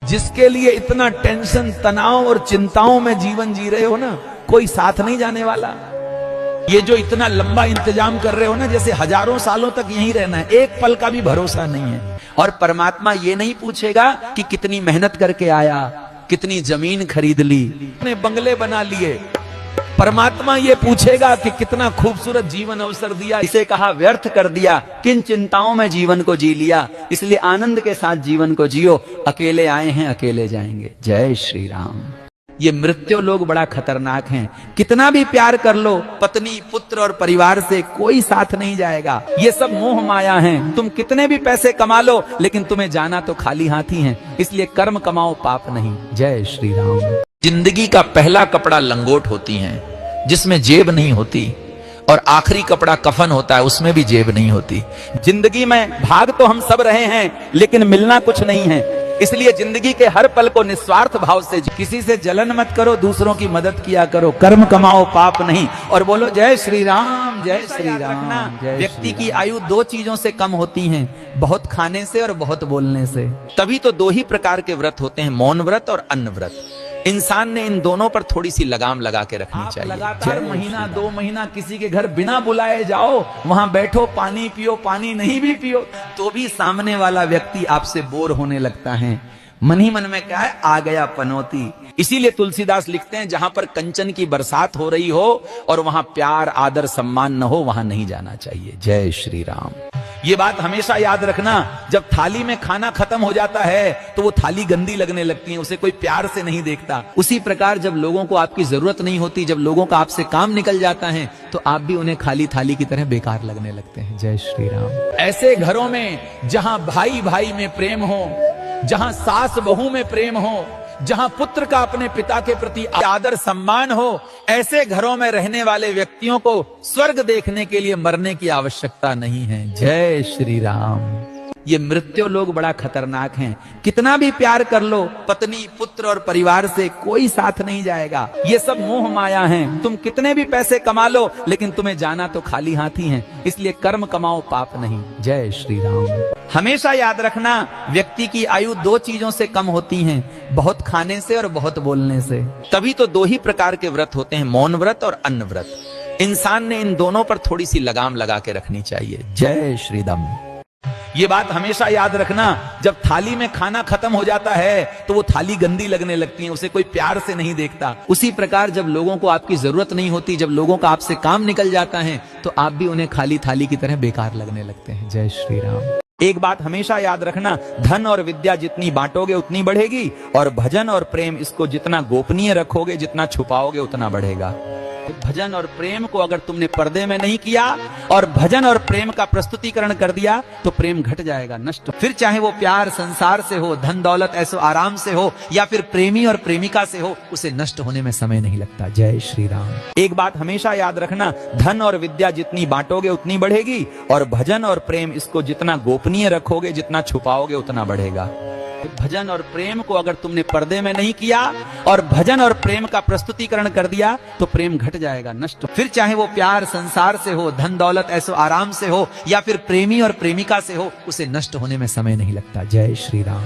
जिसके लिए इतना टेंशन, तनाव और चिंताओं में जीवन जी रहे हो ना, कोई साथ नहीं जाने वाला। ये जो इतना लंबा इंतजाम कर रहे हो ना, जैसे हजारों सालों तक यहीं रहना है, एक पल का भी भरोसा नहीं है। और परमात्मा ये नहीं पूछेगा कि कितनी मेहनत करके आया, कितनी जमीन खरीद ली, कितने बंगले बना लिए। परमात्मा ये पूछेगा कि कितना खूबसूरत जीवन अवसर दिया, इसे कहा व्यर्थ कर दिया, किन चिंताओं में जीवन को जी लिया। इसलिए आनंद के साथ जीवन को जियो। अकेले आए हैं, अकेले जाएंगे। जय श्री राम। ये मृत्यु लोग बड़ा खतरनाक हैं। कितना भी प्यार कर लो, पत्नी, पुत्र और परिवार से कोई साथ नहीं जाएगा। ये सब मोह माया हैं। तुम कितने भी पैसे कमा लो, लेकिन तुम्हें जाना तो खाली हाथ ही है। इसलिए कर्म कमाओ, पाप नहीं। जय श्री राम। जिंदगी का पहला कपड़ा लंगोट होती है, जिसमें जेब नहीं होती, और आखिरी कपड़ा कफन होता है, उसमें भी जेब नहीं होती। जिंदगी में भाग तो हम सब रहे हैं, लेकिन मिलना कुछ नहीं है। इसलिए जिंदगी के हर पल को निस्वार्थ भाव से, किसी से जलन मत करो, दूसरों की मदद किया करो, कर्म कमाओ, पाप नहीं। और बोलो जय श्री राम, जय श्री राम। व्यक्ति की आयु दो चीजों से कम होती है, बहुत खाने से और बहुत बोलने से। तभी तो दो ही प्रकार के व्रत होते हैं, मौन व्रत और अन्न व्रत। इंसान ने इन दोनों पर थोड़ी सी लगाम लगा के रखनी चाहिए। लगातार महीना, 2 महीना किसी के घर बिना बुलाए जाओ, वहां बैठो, पानी पियो, पानी नहीं भी पियो तो भी सामने वाला व्यक्ति आपसे बोर होने लगता है। मन ही मन में क्या है, आ गया पनौती। इसीलिए तुलसीदास लिखते हैं, जहां पर कंचन की बरसात हो रही हो और वहां प्यार, आदर, सम्मान न हो, वहां नहीं जाना चाहिए। जय श्री राम। ये बात हमेशा याद रखना, जब थाली में खाना खत्म हो जाता है तो वो थाली गंदी लगने लगती है, उसे कोई प्यार से नहीं देखता। उसी प्रकार जब लोगों को आपकी जरूरत नहीं होती, जब लोगों का आपसे काम निकल जाता है, तो आप भी उन्हें खाली थाली की तरह बेकार लगने लगते हैं। जय श्री राम। ऐसे घरों में जहां भाई भाई में प्रेम हो, जहां सास बहू में प्रेम हो, जहां पुत्र का अपने पिता के प्रति आदर सम्मान हो, ऐसे घरों में रहने वाले व्यक्तियों को स्वर्ग देखने के लिए मरने की आवश्यकता नहीं है। जय श्री राम। ये मृत्यु लोग बड़ा खतरनाक हैं। कितना भी प्यार कर लो, पत्नी, पुत्र और परिवार से कोई साथ नहीं जाएगा। ये सब मोह माया हैं। तुम कितने भी पैसे कमा लो, लेकिन तुम्हें जाना तो खाली हाथ ही है। इसलिए कर्म कमाओ, पाप नहीं। जय श्री राम। हमेशा याद रखना, व्यक्ति की आयु दो चीजों से कम होती है, बहुत खाने से और बहुत बोलने से। तभी तो दो ही प्रकार के व्रत होते हैं, मौन व्रत और अन्न व्रत। इंसान ने इन दोनों पर थोड़ी सी लगाम लगा के रखनी चाहिए। जय श्री राम। ये बात हमेशा याद रखना, जब थाली में खाना खत्म हो जाता है तो वो थाली गंदी लगने लगती है, उसे कोई प्यार से नहीं देखता। उसी प्रकार जब लोगों को आपकी जरूरत नहीं होती, जब लोगों का आपसे काम निकल जाता है, तो आप भी उन्हें खाली थाली की तरह बेकार लगने लगते हैं। जय श्री राम। एक बात हमेशा याद रखना, धन और विद्या जितनी बांटोगे उतनी बढ़ेगी, और भजन और प्रेम, इसको जितना गोपनीय रखोगे, जितना छुपाओगे, उतना बढ़ेगा। भजन और प्रेम को अगर तुमने पर्दे में नहीं किया और भजन और प्रेम का प्रस्तुतिकरण कर दिया, तो प्रेम घट जाएगा, नष्ट। फिर चाहे वो प्यार संसार से हो, धन दौलत ऐसो आराम से हो, या फिर प्रेमी और प्रेमिका से हो, उसे नष्ट होने में समय नहीं लगता। जय श्री राम। एक बात हमेशा याद रखना, धन और विद्या जितनी बांटोगे उतनी बढ़ेगी, और भजन और प्रेम, इसको जितना गोपनीय रखोगे, जितना छुपाओगे, उतना बढ़ेगा। भजन और प्रेम को अगर तुमने पर्दे में नहीं किया और भजन और प्रेम का प्रस्तुतिकरण कर दिया, तो प्रेम घट जाएगा, नष्ट। फिर चाहे वो प्यार संसार से हो, धन दौलत ऐसो आराम से हो, या फिर प्रेमी और प्रेमिका से हो, उसे नष्ट होने में समय नहीं लगता। जय श्री राम।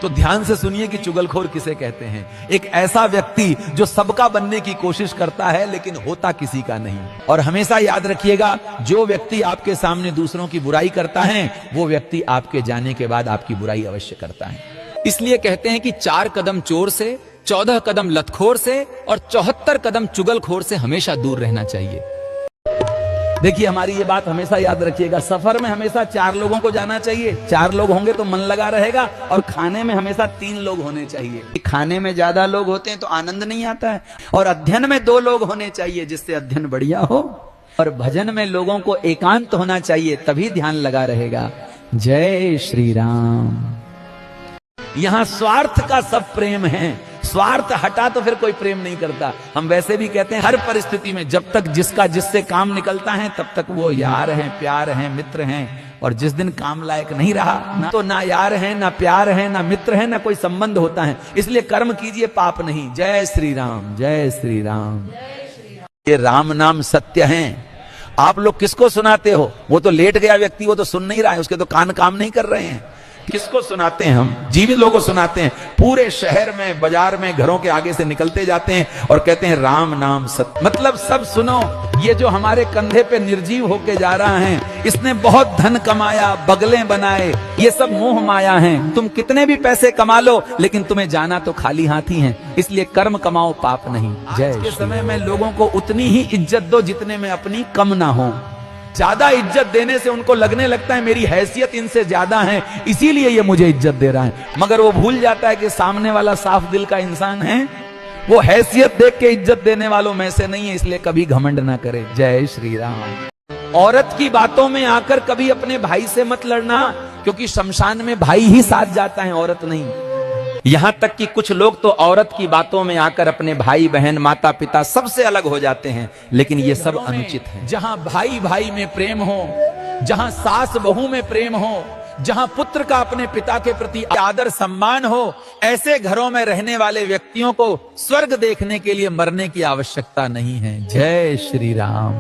तो ध्यान से सुनिए कि चुगलखोर किसे कहते हैं। एक ऐसा व्यक्ति जो सबका बनने की कोशिश करता है, लेकिन होता किसी का नहीं। और हमेशा याद रखिएगा, जो व्यक्ति आपके सामने दूसरों की बुराई करता है, वो व्यक्ति आपके जाने के बाद आपकी बुराई अवश्य करता है। इसलिए कहते हैं कि 4 कदम चोर से, 14 कदम लतखोर से और 74 कदम चुगलखोर से हमेशा दूर रहना चाहिए। देखिए, हमारी ये बात हमेशा याद रखिएगा, सफर में हमेशा 4 लोगों को जाना चाहिए। 4 लोग होंगे तो मन लगा रहेगा, और खाने में हमेशा 3 लोग होने चाहिए। खाने में ज्यादा लोग होते हैं तो आनंद नहीं आता है। और अध्ययन में 2 लोग होने चाहिए, जिससे अध्ययन बढ़िया हो। और भजन में लोगों को एकांत होना चाहिए, तभी ध्यान लगा रहेगा। जय श्री राम। यहां स्वार्थ का सब प्रेम है। स्वार्थ हटा तो फिर कोई प्रेम नहीं करता। हम वैसे भी कहते हैं, हर परिस्थिति में जब तक जिसका जिससे काम निकलता है, तब तक वो यार हैं, प्यार हैं, मित्र हैं। और जिस दिन काम लायक नहीं रहा, ना तो ना यार हैं, ना प्यार हैं, ना मित्र हैं, ना कोई संबंध होता है। इसलिए कर्म कीजिए, पाप नहीं। जय श्री राम। जय श्री राम। ये राम नाम सत्य है। आप लोग किसको सुनाते हो? वो तो लेट गया व्यक्ति, वो तो सुन नहीं रहा है, उसके तो कान काम नहीं कर रहे हैं। किसको सुनाते हैं हम? जीवित लोगों को सुनाते हैं। पूरे शहर में, बाजार में, घरों के आगे से निकलते जाते हैं और कहते हैं राम नाम सत्य। मतलब सब सुनो, ये जो हमारे कंधे पे निर्जीव होके जा रहा है, इसने बहुत धन कमाया, बगले बनाए, ये सब मोह माया है। तुम कितने भी पैसे कमा लो, लेकिन तुम्हें जाना तो खाली हाथ ही है। इसलिए कर्म कमाओ, पाप नहीं। आज के समय में लोगों को उतनी ही इज्जत दो जितने में अपनी कम ना हो। ज्यादा इज्जत देने से उनको लगने लगता है मेरी हैसियत इनसे ज्यादा है, इसीलिए ये मुझे इज्जत दे रहा है। मगर वो भूल जाता है कि सामने वाला साफ दिल का इंसान है, वो हैसियत देख के इज्जत देने वालों में से नहीं है। इसलिए कभी घमंड ना करे। जय श्री राम। औरत की बातों में आकर कभी अपने भाई से मत लड़ना, क्योंकि शमशान में भाई ही साथ जाता है, औरत नहीं। यहां तक कि कुछ लोग तो औरत की बातों में आकर अपने भाई बहन, माता पिता सबसे अलग हो जाते हैं, लेकिन ये सब अनुचित है। जहां भाई भाई में प्रेम हो, जहां सास बहू में प्रेम हो, जहां पुत्र का अपने पिता के प्रति आदर सम्मान हो, ऐसे घरों में रहने वाले व्यक्तियों को स्वर्ग देखने के लिए मरने की आवश्यकता नहीं है। जय श्री राम।